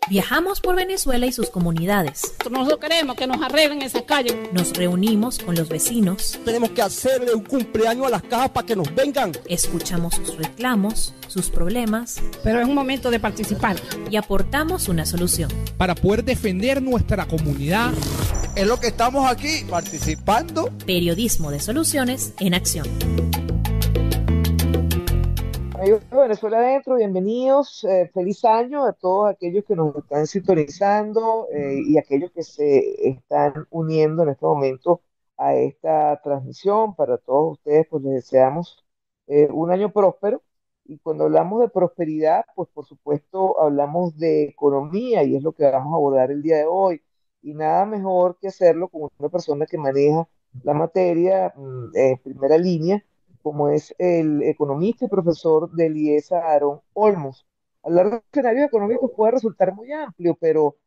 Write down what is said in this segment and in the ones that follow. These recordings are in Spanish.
Viajamos por Venezuela y sus comunidades. Nosotros queremos que nos arreglen esa calle. Nos reunimos con los vecinos. Tenemos que hacerle un cumpleaños a las cajas para que nos vengan. Escuchamos sus reclamos, sus problemas. Pero es un momento de participar. Y aportamos una solución. Para poder defender nuestra comunidad. Es lo que estamos aquí, participando. Periodismo de soluciones en acción. Amigos de Venezuela Adentro, bienvenidos, feliz año a todos aquellos que nos están sintonizando y aquellos que se están uniendo en este momento a esta transmisión. Para todos ustedes, pues les deseamos un año próspero. Y cuando hablamos de prosperidad, pues por supuesto hablamos de economía y es lo que vamos a abordar el día de hoy. Y nada mejor que hacerlo con una persona que maneja la materia en primera línea, como es el economista y profesor del IESA, Aarón Olmos. Hablar de escenarios económicos puede resultar muy amplio, pero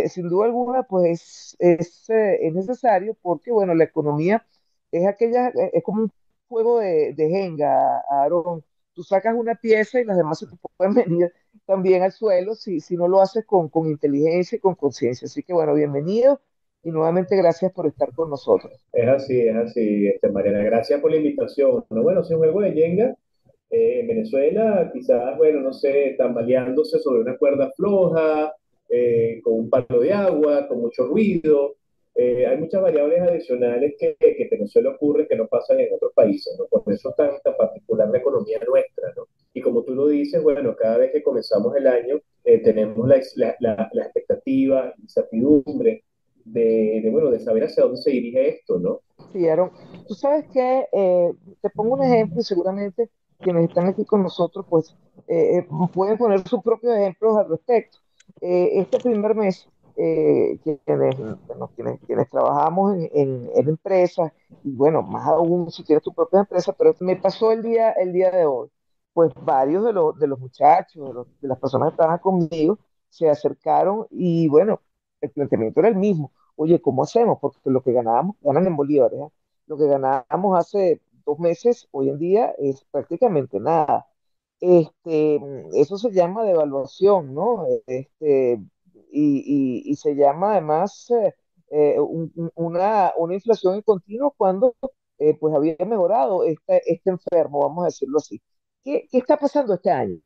sin duda alguna, pues es necesario porque, bueno, la economía es como un juego de Jenga, Aarón. Tú sacas una pieza y las demás se te pueden venir también al suelo si no lo haces con inteligencia y con conciencia. Así que, bueno, bienvenido y nuevamente gracias por estar con nosotros. Es así, Mariana. Gracias por la invitación. No, bueno, sí, un juego de Jenga en Venezuela, quizás, bueno, no sé, tambaleándose sobre una cuerda floja, con un palo de agua, con mucho ruido. Hay muchas variables adicionales que en Venezuela ocurren que no pasan en otros países, ¿no? Por eso es tan particular la economía nuestra, ¿no? Y como tú lo dices, bueno, cada vez que comenzamos el año, tenemos la expectativa, la incertidumbre bueno, de saber hacia dónde se dirige esto, ¿no? Sí, Aaron, tú sabes que te pongo un ejemplo y seguramente quienes están aquí con nosotros pues pueden poner sus propios ejemplos al respecto. Este primer mes, quienes trabajamos en empresas, y bueno, más aún si tienes tu propia empresa, pero me pasó el día de hoy, pues varios de los muchachos, de las personas que trabajan conmigo, se acercaron y bueno, el planteamiento era el mismo. Oye, ¿cómo hacemos? Porque lo que ganábamos, ganan en bolívares, ¿eh? Lo que ganábamos hace 2 meses, hoy en día es prácticamente nada. Eso se llama devaluación, ¿no? Y se llama además una inflación en continuo cuando pues había mejorado este enfermo, vamos a decirlo así. ¿Qué está pasando este año?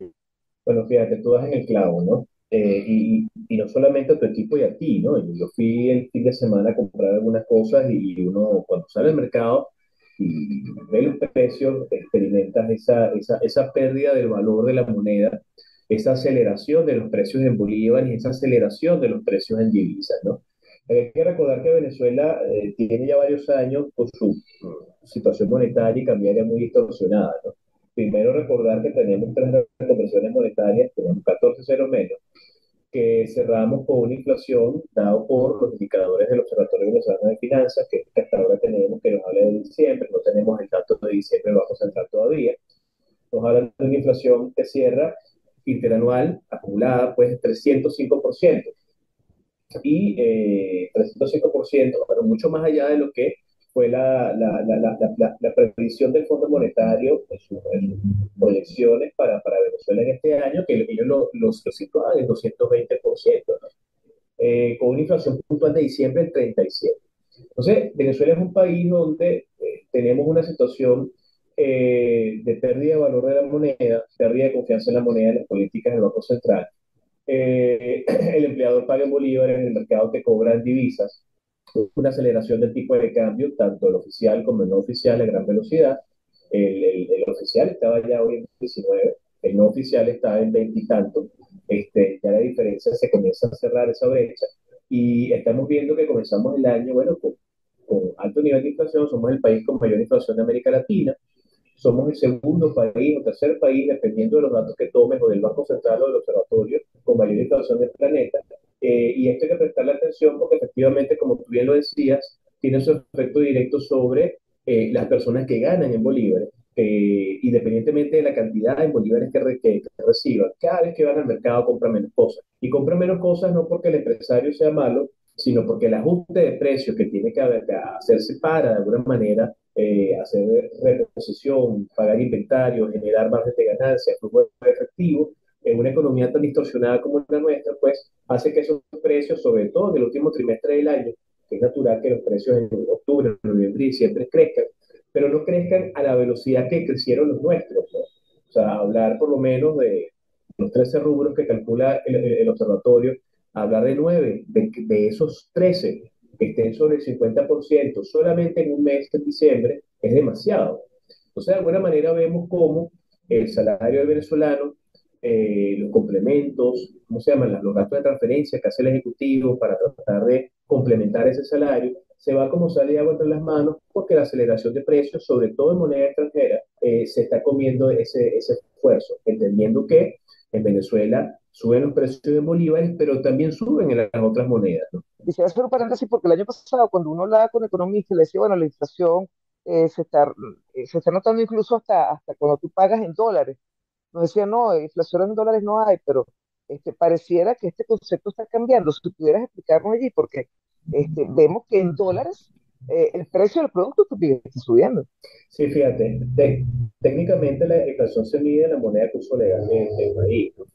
Bueno, fíjate, tú das en el clavo, ¿no? Y no solamente a tu equipo y a ti, ¿no? Yo fui el fin de semana a comprar algunas cosas y uno cuando sale al mercado y ve los precios, experimentas esa pérdida del valor de la moneda, esa aceleración de los precios en bolívares y esa aceleración de los precios en divisas, ¿no? Hay que recordar que Venezuela tiene ya varios años con su situación monetaria y cambiaria muy distorsionada, ¿no? Primero recordar que tenemos tres conversiones monetarias, tenemos 14 ceros menos, que cerramos con una inflación dado por los indicadores del Observatorio Venezolano de Finanzas, que hasta ahora tenemos, que nos habla de diciembre, no tenemos el dato de diciembre del Banco Central todavía, nos hablan de una inflación que cierra interanual, acumulada, pues 305%. Y 305%, pero mucho más allá de lo que fue la previsión del Fondo Monetario en sus proyecciones para Venezuela en este año, que ellos lo situaban en 220%, ¿no? Con una inflación puntual de diciembre del 37%. Entonces, Venezuela es un país donde tenemos una situación de pérdida de valor de la moneda, pérdida de confianza en la moneda, en las políticas del Banco Central. El empleador paga en bolívares, en el mercado te cobran divisas, una aceleración del tipo de cambio, tanto el oficial como el no oficial, a gran velocidad. El oficial estaba ya hoy en 19, el no oficial está en 20 y tanto. Ya la diferencia se comienza a cerrar esa brecha y estamos viendo que comenzamos el año, bueno, con alto nivel de inflación, somos el país con mayor inflación de América Latina, somos el segundo país o tercer país, dependiendo de los datos que tomes o del Banco Central o del Observatorio, con mayor inflación del planeta. Y esto hay que prestarle atención porque efectivamente, como tú bien lo decías, tiene su efecto directo sobre las personas que ganan en bolívares, independientemente de la cantidad de bolívares que reciban. Cada vez que van al mercado compran menos cosas. Y compran menos cosas no porque el empresario sea malo, sino porque el ajuste de precios que tiene que hacerse para, de alguna manera, hacer reposición, pagar inventario, generar margen de ganancia, flujo de efectivo, en una economía tan distorsionada como la nuestra, pues hace que esos precios, sobre todo en el último trimestre del año, que es natural que los precios en octubre, noviembre y diciembre crezcan, pero no crezcan a la velocidad que crecieron los nuestros, ¿no? O sea, hablar por lo menos de los 13 rubros que calcula el observatorio, hablar de 9, de esos 13 que estén sobre el 50% solamente en un mes de diciembre, es demasiado. Entonces, de alguna manera vemos cómo el salario del venezolano, los complementos, ¿cómo se llaman? Los gastos de transferencia que hace el Ejecutivo para tratar de complementar ese salario, se va como sale de agua entre las manos porque la aceleración de precios, sobre todo en moneda extranjera, se está comiendo ese esfuerzo, entendiendo que en Venezuela suben los precios en bolívares, pero también suben en las otras monedas, ¿no? Quisiera hacer un paréntesis porque el año pasado, cuando uno hablaba con economistas, le decía, bueno, la inflación se está notando incluso hasta cuando tú pagas en dólares. Nos decían, no, inflación en dólares no hay, pero pareciera que este concepto está cambiando. Si pudieras explicarnos allí, porque vemos que en dólares el precio del producto también está subiendo. Sí, fíjate, técnicamente la inflación se mide en la moneda que uso legal del país, ¿no?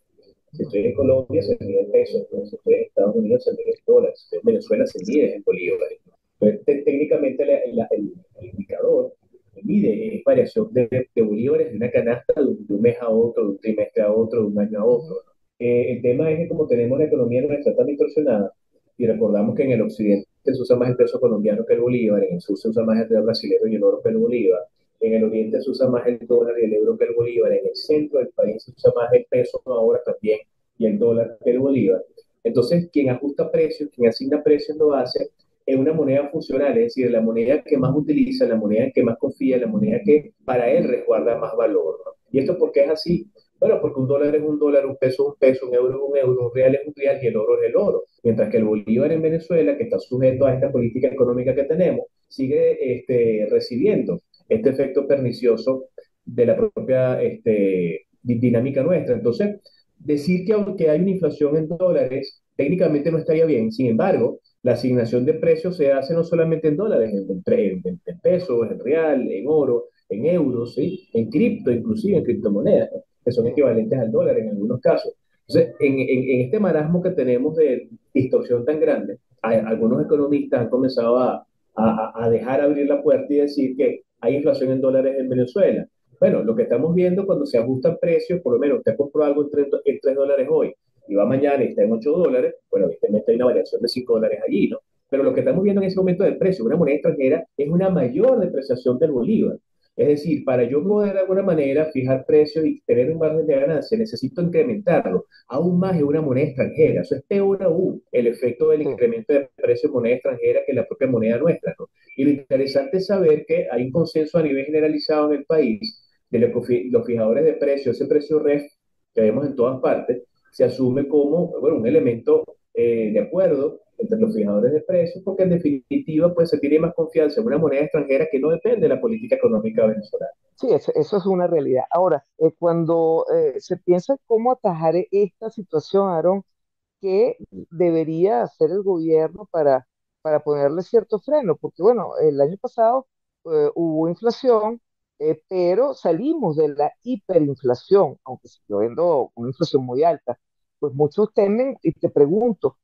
Si estoy en Colombia se mide en pesos, ¿no? Si estoy en Estados Unidos se mide en dólares, si estoy en Venezuela se mide en bolívares, ¿no? Entonces, técnicamente el indicador mide variación de bolívares de una canasta de un mes a otro, de un trimestre a otro, de un año a otro, ¿no? El tema es que como tenemos la economía nuestra tan distorsionada, y recordamos que en el occidente se usa más el peso colombiano que el bolívar, en el sur se usa más el real brasileño y el oro que el bolívar, en el oriente se usa más el dólar y el euro que el bolívar, en el centro del país se usa más el peso ahora también y el dólar que el bolívar. Entonces, quien ajusta precios, quien asigna precios lo hace en una moneda funcional, es decir, la moneda que más utiliza, la moneda en que más confía, la moneda que para él resguarda más valor, ¿no? ¿Y esto por qué es así? Bueno, porque un dólar es un dólar, un peso es un peso, un euro es un euro, un real es un real y el oro es el oro. Mientras que el bolívar en Venezuela, que está sujeto a esta política económica que tenemos, sigue recibiendo este efecto pernicioso de la propia dinámica nuestra. Entonces, decir que aunque hay una inflación en dólares, técnicamente no estaría bien. Sin embargo, la asignación de precios se hace no solamente en dólares, en pesos, en real, en oro, en euros, ¿sí? En cripto, inclusive en criptomonedas, ¿no? Que son equivalentes al dólar en algunos casos. Entonces, en este marasmo que tenemos de distorsión tan grande, algunos economistas han comenzado a dejar abrir la puerta y decir que hay inflación en dólares en Venezuela. Bueno, lo que estamos viendo cuando se ajustan precios, por lo menos usted compró algo en 3 dólares hoy y va mañana y está en 8 dólares, bueno, evidentemente hay una variación de 5 dólares allí, ¿no? Pero lo que estamos viendo en ese momento del precio de una moneda extranjera es una mayor depreciación del bolívar. Es decir, para yo poder de alguna manera fijar precios y tener un margen de ganancia, necesito incrementarlo aún más en una moneda extranjera. Eso es peor aún, el efecto del Sí. incremento de precio en moneda extranjera que en la propia moneda nuestra, ¿no? Y lo interesante es saber que hay un consenso a nivel generalizado en el país de los fijadores de precios, ese precio REF que vemos en todas partes, se asume como, bueno, un elemento de acuerdo entre los fijadores de precios, porque en definitiva pues se tiene más confianza en una moneda extranjera que no depende de la política económica venezolana. Sí, eso es una realidad. Ahora, cuando se piensa cómo atajar esta situación, Aaron, ¿qué debería hacer el gobierno para ponerle cierto freno? Porque, bueno, el año pasado hubo inflación, pero salimos de la hiperinflación, aunque siguió habiendo una inflación muy alta. Pues muchos temen, y te pregunto,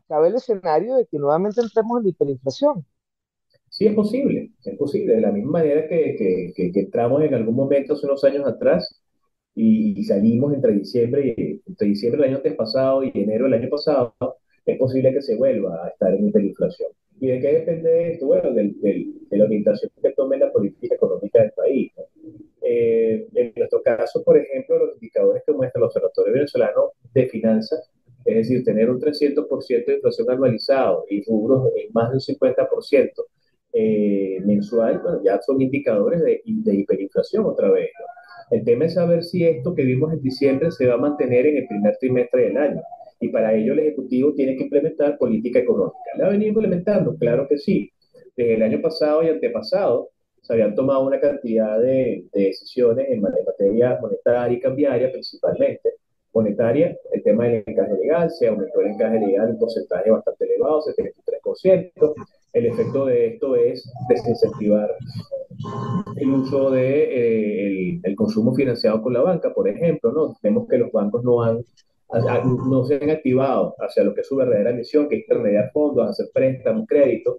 ¿cabe el escenario de que nuevamente entremos en la hiperinflación? Sí, es posible, de la misma manera que entramos en algún momento hace unos años atrás y salimos entre diciembre del año antes pasado y enero del año pasado, es posible que se vuelva a estar en hiperinflación. ¿Y de qué depende esto? Bueno, de la orientación que tome la política económica del país, ¿no? En nuestro caso, por ejemplo, los indicadores que muestra el Observatorio Venezolano de Finanzas, es decir, tener un 300% de inflación anualizado y rubros en más de un 50% mensual, bueno, ya son indicadores de hiperinflación otra vez, ¿no? El tema es saber si esto que vimos en diciembre se va a mantener en el primer trimestre del año. Y para ello el Ejecutivo tiene que implementar política económica. ¿La ha venido implementando? Claro que sí. Desde el año pasado y antepasado se habían tomado una cantidad de decisiones en materia monetaria y cambiaria principalmente. Monetaria, el tema del encaje legal, se aumentó el encaje legal un porcentaje bastante elevado, 73%. El efecto de esto es desincentivar el uso de el consumo financiado con la banca, por ejemplo, ¿no? Vemos que los bancos no se han activado hacia lo que es su verdadera misión, que es intermediar fondos, hacer préstamos, créditos.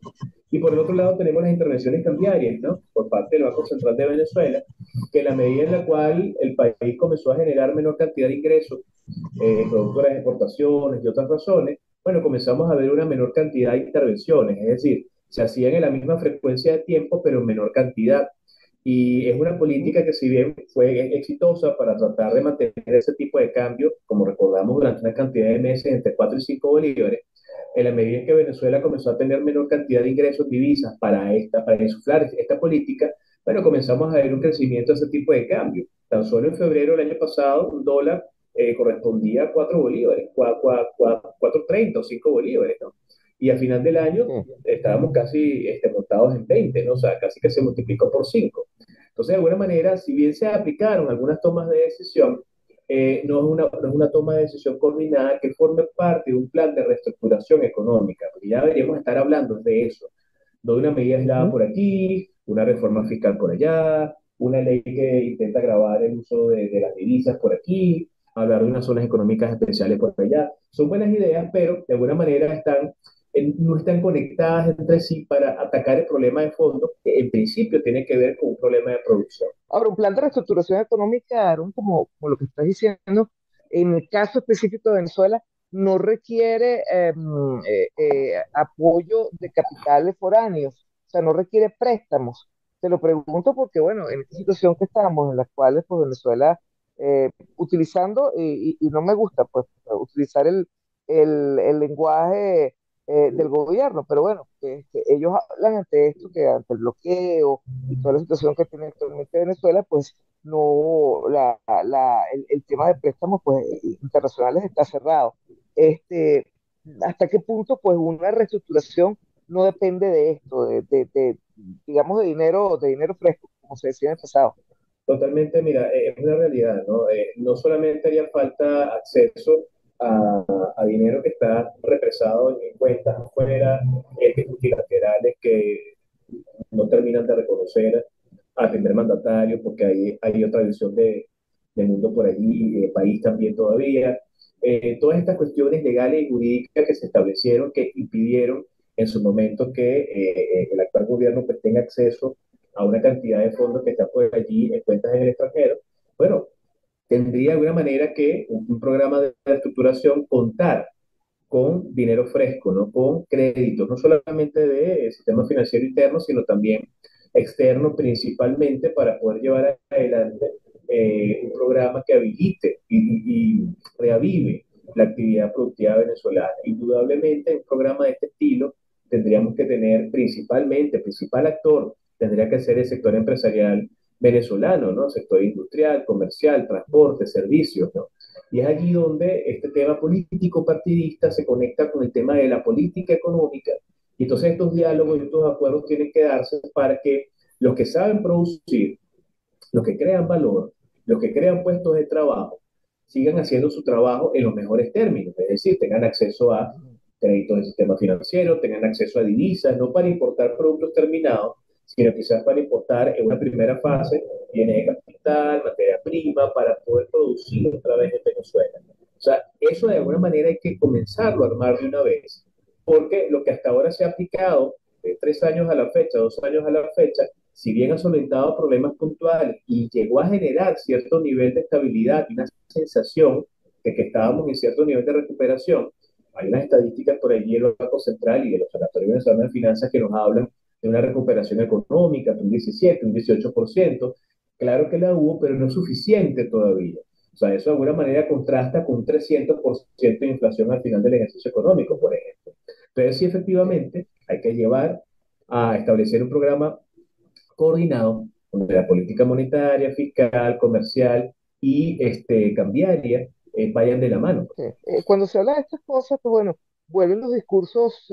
Y por el otro lado tenemos las intervenciones cambiarias, ¿no? Por parte del Banco Central de Venezuela, que en la medida en la cual el país comenzó a generar menor cantidad de ingresos, producto de las exportaciones y otras razones, bueno, comenzamos a ver una menor cantidad de intervenciones, es decir, se hacían en la misma frecuencia de tiempo, pero en menor cantidad. Y es una política que si bien fue exitosa para tratar de mantener ese tipo de cambio, como recordamos durante una cantidad de meses entre 4 y 5 bolívares, en la medida en que Venezuela comenzó a tener menor cantidad de ingresos divisas para insuflar esta política, bueno, comenzamos a ver un crecimiento de ese tipo de cambio. Tan solo en febrero del año pasado, un dólar correspondía a 4 bolívares, 4.30 o 5 bolívares, ¿no? Y a final del año estábamos casi montados en 20, ¿no? O sea, casi que se multiplicó por 5. Entonces, de alguna manera, si bien se aplicaron algunas tomas de decisión, no es una toma de decisión coordinada que forme parte de un plan de reestructuración económica, porque ya deberíamos estar hablando de eso, no de una medida aislada por aquí, una reforma fiscal por allá, una ley que intenta grabar el uso de las divisas por aquí, hablar de unas zonas económicas especiales por allá. Son buenas ideas, pero de alguna manera no están conectadas entre sí para atacar el problema de fondo, que en principio tiene que ver con un problema de producción. Ahora, un plan de reestructuración económica, Aaron, como lo que estás diciendo, en el caso específico de Venezuela, no requiere apoyo de capitales foráneos, o sea, no requiere préstamos. Te lo pregunto porque, bueno, en esta situación que estamos, en la cual pues, Venezuela, utilizando, y no me gusta pues utilizar el lenguaje del gobierno, pero bueno, que ellos hablan ante esto, que ante el bloqueo y toda la situación que tiene actualmente Venezuela, pues no, el tema de préstamos pues, internacionales está cerrado. Este, ¿Hasta qué punto pues una reestructuración no depende de esto, digamos, de dinero fresco, como se decía en el pasado? Totalmente, mira, es una realidad, ¿no? No solamente haría falta acceso a dinero que está represado en cuentas afuera, multilaterales que no terminan de reconocer al primer mandatario, porque hay otra visión de mundo por allí y de país también todavía. Todas estas cuestiones legales y jurídicas que se establecieron, que impidieron en su momento que el actual gobierno pues, tenga acceso a una cantidad de fondos que está por allí en cuentas en el extranjero, bueno, tendría de alguna manera que un programa de reestructuración contar con dinero fresco, ¿no? Con créditos, no solamente del sistema financiero interno, sino también externo, principalmente para poder llevar adelante un programa que habilite y reavive la actividad productiva venezolana. Indudablemente, un programa de este estilo tendríamos que tener principal actor, tendría que ser el sector empresarial venezolano, ¿no? Sector industrial, comercial, transporte, servicios, ¿no? Y es allí donde este tema político partidista se conecta con el tema de la política económica. Y entonces estos diálogos y estos acuerdos tienen que darse para que los que saben producir, los que crean valor, los que crean puestos de trabajo, sigan haciendo su trabajo en los mejores términos, es decir, tengan acceso a créditos del sistema financiero, tengan acceso a divisas, no para importar productos terminados, sino quizás para importar en una primera fase bienes de capital, materia prima, para poder producir otra vez en Venezuela. O sea, eso de alguna manera hay que comenzarlo a armar de una vez, porque lo que hasta ahora se ha aplicado de 3 años a la fecha, 2 años a la fecha, si bien ha solventado problemas puntuales y llegó a generar cierto nivel de estabilidad y una sensación de que estábamos en cierto nivel de recuperación, hay unas estadísticas por allí del Banco Central y del Observatorio Venezolano de Finanzas que nos hablan de una recuperación económica de un 17, un 18%. Claro que la hubo, pero no es suficiente todavía. O sea, eso de alguna manera contrasta con un 300% de inflación al final del ejercicio económico, por ejemplo. Entonces, sí, efectivamente, hay que llevar a establecer un programa coordinado donde la política monetaria, fiscal, comercial y cambiaria vayan de la mano. Cuando se habla de estas cosas, pues bueno, vuelven los discursos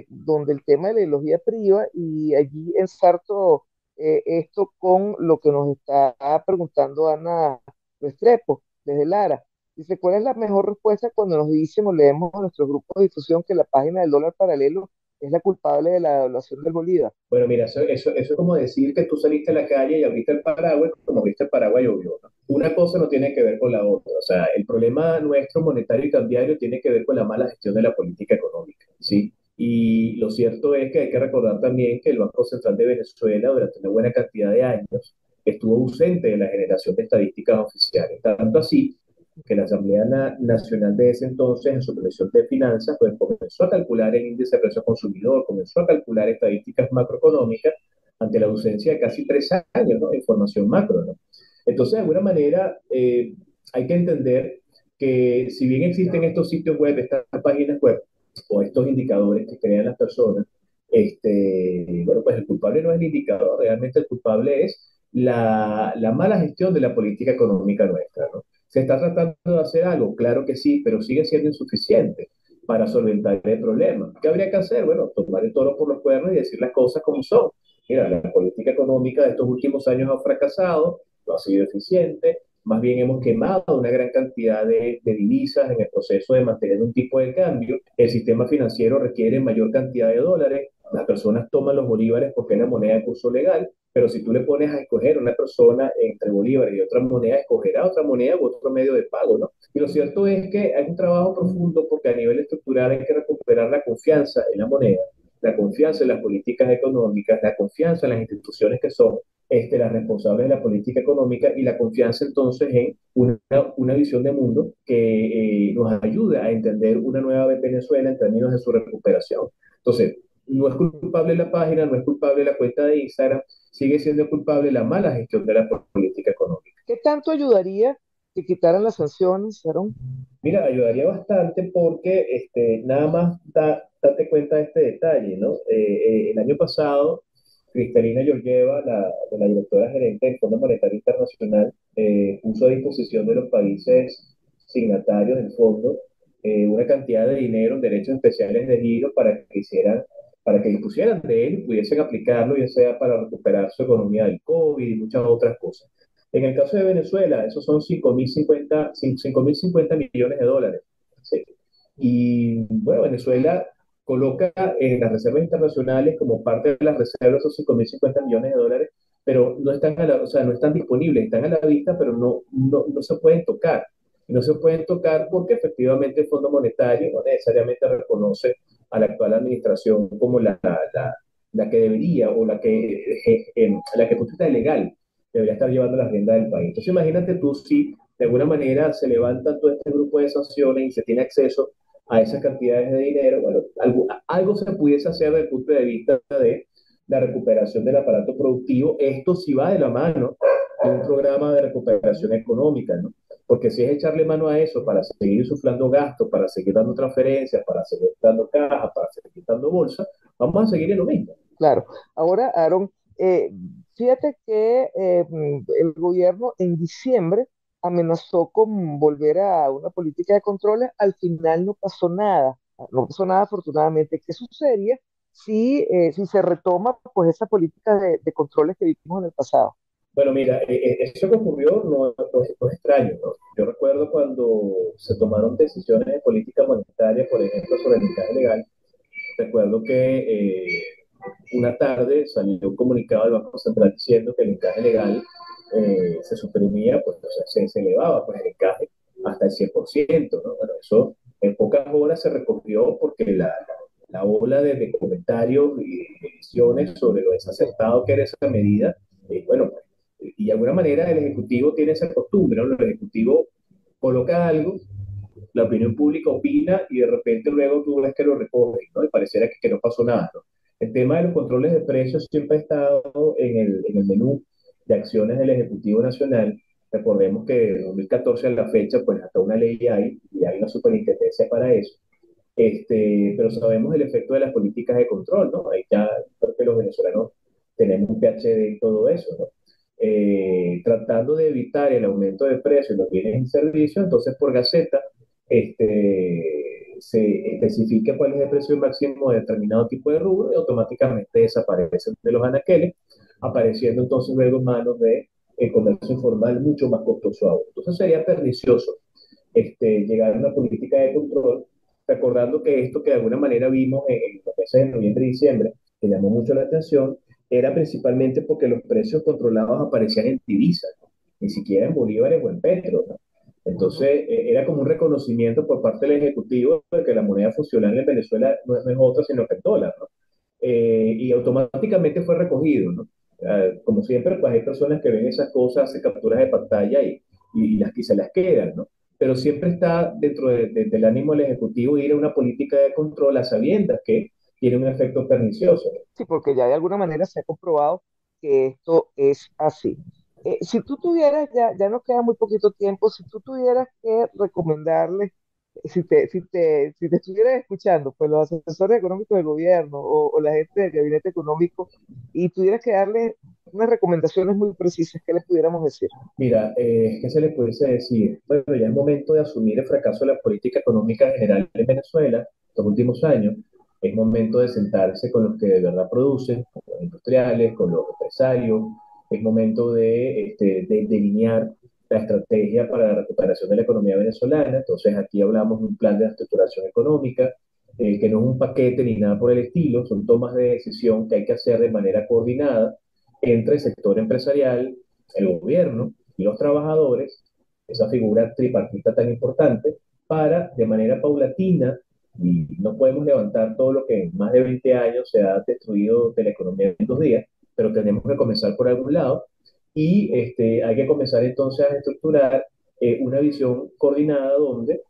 donde el tema de la ideología priva y allí ensarto esto con lo que nos está preguntando Ana Restrepo desde Lara. Dice, ¿cuál es la mejor respuesta cuando nos dicen o leemos en nuestros grupos de difusión que la página del dólar paralelo es la culpable de la devaluación del bolívar. Bueno, mira, eso es como decir que tú saliste a la calle y abriste el paraguas, como abriste el paraguas llovió, ¿no? Una cosa no tiene que ver con la otra. O sea, el problema nuestro monetario y cambiario tiene que ver con la mala gestión de la política económica, ¿sí? Y lo cierto es que hay que recordar también que el Banco Central de Venezuela durante una buena cantidad de años estuvo ausente de la generación de estadísticas oficiales. Tanto así que la Asamblea Nacional de ese entonces, en su Comisión de Finanzas, pues comenzó a calcular el índice de precio al consumidor, comenzó a calcular estadísticas macroeconómicas ante la ausencia de casi 3 años, ¿no?, de información macro, ¿no? Entonces, de alguna manera, hay que entender que si bien existen estos sitios web, estas páginas web, o estos indicadores que crean las personas, bueno, pues el culpable no es el indicador, realmente el culpable es la mala gestión de la política económica nuestra, ¿no? ¿Se está tratando de hacer algo? Claro que sí, pero sigue siendo insuficiente para solventar el problema. ¿Qué habría que hacer? Bueno, tomar el toro por los cuernos y decir las cosas como son. Mira, la política económica de estos últimos años ha fracasado, no ha sido eficiente, más bien hemos quemado una gran cantidad de divisas en el proceso de mantener un tipo de cambio. El sistema financiero requiere mayor cantidad de dólares, las personas toman los bolívares porque es la moneda de curso legal, pero si tú le pones a escoger a una persona entre bolívares y otra moneda, escogerá otra moneda u otro medio de pago, ¿no? Y lo cierto es que hay un trabajo profundo porque a nivel estructural hay que recuperar la confianza en la moneda, la confianza en las políticas económicas, la confianza en las instituciones que son las responsables de la política económica y la confianza entonces en una visión de mundo que nos ayude a entender una nueva Venezuela en términos de su recuperación. Entonces, no es culpable la página, no es culpable la cuenta de Instagram, sigue siendo culpable la mala gestión de la política económica. ¿Qué tanto ayudaría que quitaran las sanciones, Aaron? Mira, ayudaría bastante porque nada más date cuenta de este detalle, ¿no? El año pasado, Cristalina Georgieva, la directora gerente del Fondo Monetario Internacional, puso a disposición de los países signatarios del fondo una cantidad de dinero en derechos especiales de giro para que dispusieran de él y pudiesen aplicarlo, ya sea para recuperar su economía del COVID y muchas otras cosas. En el caso de Venezuela, esos son 5.050 millones de dólares. ¿Sí? Y bueno, Venezuela coloca en las reservas internacionales como parte de las reservas esos 5.050 millones de dólares, pero no están, o sea, no están disponibles, están a la vista, pero no se pueden tocar. Y no se pueden tocar porque efectivamente el Fondo Monetario no necesariamente reconoce a la actual administración como la que debería o la que constituye legal debería estar llevando la agenda del país. Entonces imagínate tú si de alguna manera se levanta todo este grupo de sanciones y se tiene acceso a esas cantidades de dinero, bueno, algo se pudiese hacer desde el punto de vista de la recuperación del aparato productivo. Esto sí va de la mano de un programa de recuperación económica, ¿no? Porque si es echarle mano a eso para seguir insuflando gastos, para seguir dando transferencias, para seguir dando cajas, para seguir dando bolsa, vamos a seguir en lo mismo. Claro. Ahora, Aaron, fíjate que el gobierno en diciembre amenazó con volver a una política de controles. Al final no pasó nada. No pasó nada, afortunadamente. ¿Qué sucedería si se retoma pues esa política de controles que vimos en el pasado? Bueno, mira, eso que ocurrió no es extraño, ¿no? Yo recuerdo cuando se tomaron decisiones de política monetaria, por ejemplo, sobre el encaje legal. Recuerdo que una tarde salió un comunicado del Banco Central diciendo que el encaje legal se suprimía, pues, o sea, se elevaba pues, el encaje hasta el 100%, ¿no? Bueno, eso en pocas horas se recogió porque la ola de comentarios y de visiones sobre lo desacertado que era esa medida, bueno, y de alguna manera el Ejecutivo tiene esa costumbre, ¿no? El Ejecutivo coloca algo, la opinión pública opina y de repente luego tú ves que lo recogen, ¿no? Y pareciera que no pasó nada, ¿no? El tema de los controles de precios siempre ha estado en el menú de acciones del Ejecutivo Nacional. Recordemos que de 2014 a la fecha, pues hasta una ley hay y hay una superintendencia para eso. Pero sabemos el efecto de las políticas de control, ¿no? Ahí ya creo que los venezolanos tenemos un PhD en todo eso, ¿no? Tratando de evitar el aumento de precios en los bienes y servicios, entonces por Gaceta se especifica cuál es el precio máximo de determinado tipo de rubro y automáticamente desaparecen de los anaqueles, apareciendo entonces luego en manos de el comercio informal mucho más costoso aún. Entonces sería pernicioso llegar a una política de control recordando que esto que de alguna manera vimos en los meses de noviembre y diciembre, que llamó mucho la atención, era principalmente porque los precios controlados aparecían en divisas, ¿no? Ni siquiera en bolívares o en petro, ¿no? Entonces, era como un reconocimiento por parte del Ejecutivo de que la moneda funcional en Venezuela no es otra sino que el dólar, ¿no? Y automáticamente fue recogido, ¿no? Como siempre, pues hay personas que ven esas cosas, hacen capturas de pantalla y se las quedan, ¿no? Pero siempre está dentro del ánimo del Ejecutivo ir a una política de control a sabiendas que tiene un efecto pernicioso. Sí, porque ya de alguna manera se ha comprobado que esto es así. Si tú tuvieras, ya nos queda muy poquito tiempo, si tú tuvieras que recomendarle, si te estuvieras escuchando, pues los asesores económicos del gobierno o la gente del gabinete económico, y tuvieras que darle unas recomendaciones muy precisas, ¿qué le pudiéramos decir? Mira, ¿qué se le pudiese decir? Bueno, ya es momento de asumir el fracaso de la política económica general en Venezuela los últimos años. Es momento de sentarse con los que de verdad producen, con los industriales, con los empresarios. Es momento de delinear la estrategia para la recuperación de la economía venezolana. Entonces, aquí hablamos de un plan de estructuración económica, que no es un paquete ni nada por el estilo, son tomas de decisión que hay que hacer de manera coordinada entre el sector empresarial, el gobierno y los trabajadores, esa figura tripartita tan importante, para de manera paulatina, y no podemos levantar todo lo que en más de 20 años se ha destruido de la economía en 2 días, pero tenemos que comenzar por algún lado y hay que comenzar entonces a estructurar una visión coordinada donde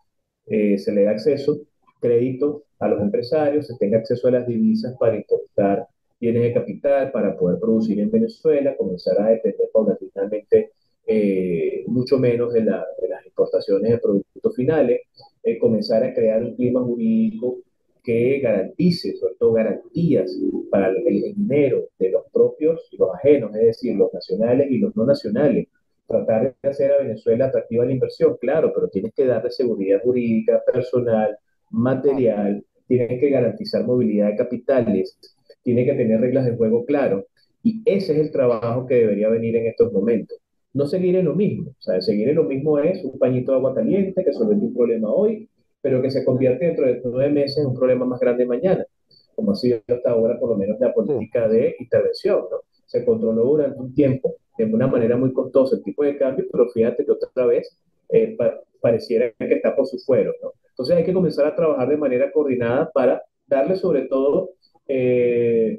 se le da acceso, crédito a los empresarios, se tenga acceso a las divisas para importar bienes de capital, para poder producir en Venezuela, comenzar a depender paulatinamente mucho menos de las exportaciones de productos finales, comenzar a crear un clima jurídico que garantice, sobre todo garantías para el dinero de los propios y los ajenos, es decir, los nacionales y los no nacionales. Tratar de hacer a Venezuela atractiva la inversión, claro, pero tienes que darle seguridad jurídica, personal, material, tienes que garantizar movilidad de capitales, tiene que tener reglas de juego claro. Y ese es el trabajo que debería venir en estos momentos. No seguir en lo mismo. O sea, seguir en lo mismo es un pañito de agua caliente que solventa un problema hoy, pero que se convierte dentro de 9 meses en un problema más grande mañana, como ha sido hasta ahora por lo menos la Sí. política de intervención, ¿no? Se controló durante un tiempo de una manera muy costosa el tipo de cambio, pero fíjate que otra vez pareciera que está por sus fueros, ¿no? Entonces hay que comenzar a trabajar de manera coordinada para darle sobre todo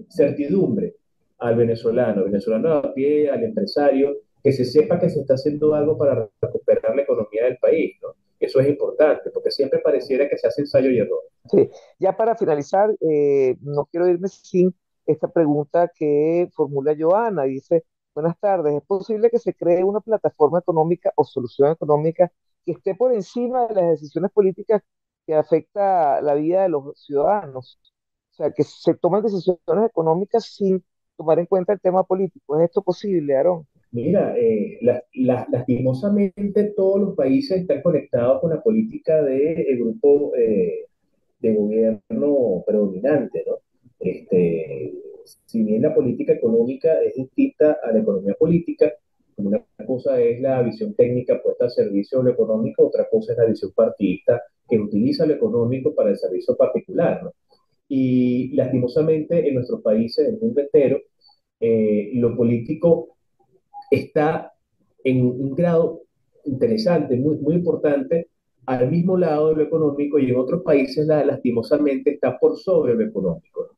certidumbre al venezolano a pie, al empresario, que se sepa que se está haciendo algo para recuperar la economía del país, ¿no? Eso es importante, porque siempre pareciera que se hace ensayo y error. Sí, ya para finalizar, no quiero irme sin esta pregunta que formula Joana. Dice, buenas tardes, ¿es posible que se cree una plataforma económica o solución económica que esté por encima de las decisiones políticas que afecta la vida de los ciudadanos? O sea, que se tomen decisiones económicas sin tomar en cuenta el tema político. ¿Es esto posible, Aarón? Mira, lastimosamente todos los países están conectados con la política del grupo de gobierno predominante, ¿no? Este, si bien la política económica es distinta a la economía política, una cosa es la visión técnica puesta al servicio de lo económico, otra cosa es la visión partidista que utiliza lo económico para el servicio particular, ¿no? Y lastimosamente en nuestros países, en el mundo entero, lo político está en un grado interesante, muy importante, al mismo lado de lo económico y en otros países lastimosamente está por sobre lo económico.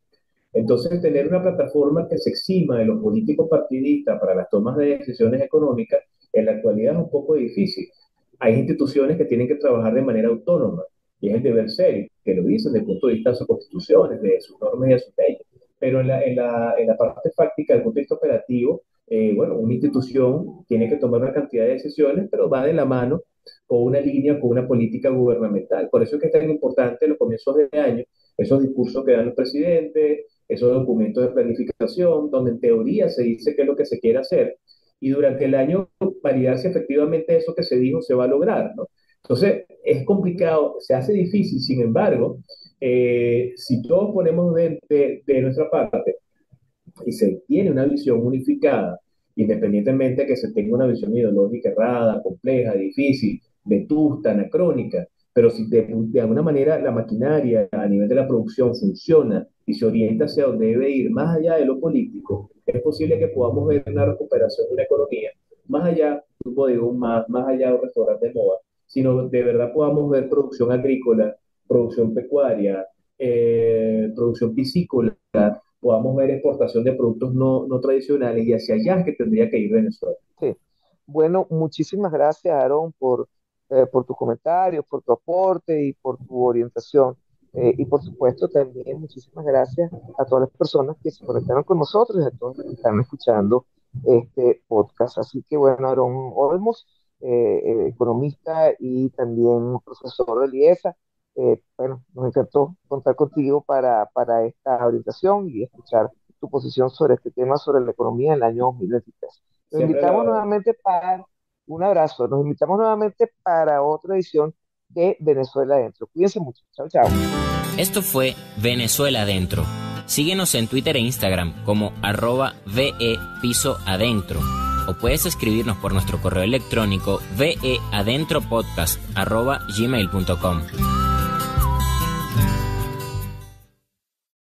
Entonces, tener una plataforma que se exima de los políticos partidistas para las tomas de decisiones económicas en la actualidad es un poco difícil. Hay instituciones que tienen que trabajar de manera autónoma y es el deber ser, que lo dicen desde el punto de vista de sus constituciones, de sus normas y de sus leyes. Pero en la parte fáctica, desde el punto de vista operativo, bueno, una institución tiene que tomar una cantidad de decisiones, pero va de la mano con una línea, con una política gubernamental. Por eso es que es tan importante en los comienzos de año, esos discursos que dan los presidentes, esos documentos de planificación, donde en teoría se dice qué es lo que se quiere hacer, y durante el año validar si efectivamente eso que se dijo se va a lograr, ¿no? Entonces, es complicado, se hace difícil, sin embargo, si todos ponemos de nuestra parte y se tiene una visión unificada, independientemente de que se tenga una visión ideológica errada, compleja, difícil, vetusta, anacrónica, pero si de alguna manera la maquinaria a nivel de la producción funciona y se orienta hacia donde debe ir, más allá de lo político, es posible que podamos ver una recuperación de una economía, más allá de un bodegón más allá de un restaurante de moda, sino de verdad podamos ver producción agrícola, producción pecuaria, producción piscícola, podamos ver exportación de productos no tradicionales, y hacia allá es que tendría que ir Venezuela. Sí. Bueno, muchísimas gracias, Aaron, por tus comentarios, por tu aporte y por tu orientación. Y por supuesto, también muchísimas gracias a todas las personas que se conectaron con nosotros y a todos los que están escuchando este podcast. Así que, bueno, Aaron Olmos, economista y también profesor de IESA, bueno, nos encantó contar contigo para esta orientación y escuchar tu posición sobre este tema, sobre la economía en el año 2023. Nos Siempre invitamos la, nuevamente para un abrazo, nos invitamos nuevamente para otra edición de Venezuela Adentro. Cuídense mucho. Chao, chao. Esto fue Venezuela Adentro. Síguenos en Twitter e Instagram como @VE_Piso_Adentro, o puedes escribirnos por nuestro correo electrónico veadentropodcast@gmail.com.